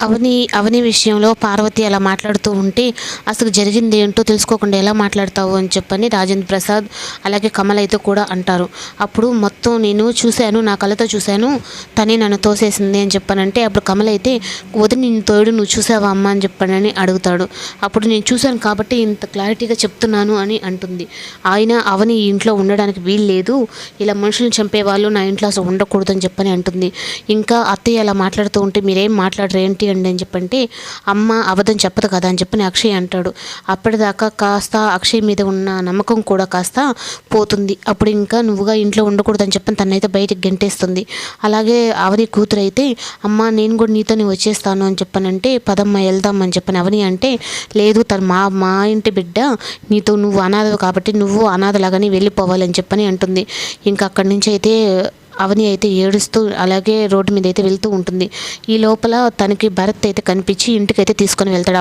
అవని విషయంలో పార్వతి అలా మాట్లాడుతూ ఉంటే అసలు జరిగింది ఏంటో తెలుసుకోకుండా ఎలా మాట్లాడతావు అని చెప్పని రాజేంద్ర ప్రసాద్ అలాగే కమల్ అయితే కూడా అంటారు. అప్పుడు మొత్తం నేను చూశాను, నా కళ్ళతో చూశాను, తనే నన్ను తోసేసింది అని చెప్పానంటే అప్పుడు కమల్ అయితే వదిలి నిన్ను తోయడు నువ్వు చూసావా అమ్మ అని చెప్పానని అడుగుతాడు. అప్పుడు నేను చూశాను కాబట్టి ఇంత క్లారిటీగా చెప్తున్నాను అని అంటుంది. ఆయన అవని ఈ ఇంట్లో ఉండడానికి వీలు లేదు, ఇలా మనుషులను చంపే వాళ్ళు నా ఇంట్లో అసలు ఉండకూడదని చెప్పని అంటుంది. ఇంకా అత్తయ్య అలా మాట్లాడుతూ ఉంటే మీరేం మాట్లాడరు ఏంటి అండి అని చెప్పంటే అమ్మ అబద్ధం చెప్పదు కదా అని చెప్పని అక్షయ్ అంటాడు. అప్పటిదాకా కాస్త అక్షయ్ మీద ఉన్న నమ్మకం కూడా కాస్త పోతుంది. అప్పుడు ఇంకా నువ్వుగా ఇంట్లో ఉండకూడదని చెప్పని తనైతే బయటికి గెంటేస్తుంది. అలాగే అవని కూతురు అయితే అమ్మ నేను కూడా నీతోనే వచ్చేస్తాను అని చెప్పనంటే పదమ్మ వెళ్దాం అని చెప్పని అవని అంటే లేదు తను మా ఇంటి బిడ్డ, నీతో నువ్వు అనాథవు కాబట్టి నువ్వు అనాథలాగానే వెళ్ళిపోవాలని చెప్పని అంటుంది. ఇంకా అక్కడి నుంచి అయితే అవని అయితే ఏడుస్తూ అలాగే రోడ్డు మీద అయితే వెళ్తూ ఉంటుంది. ఈ లోపల తనకి భరత్ అయితే కనిపించి ఇంటికైతే తీసుకొని వెళ్తాడు.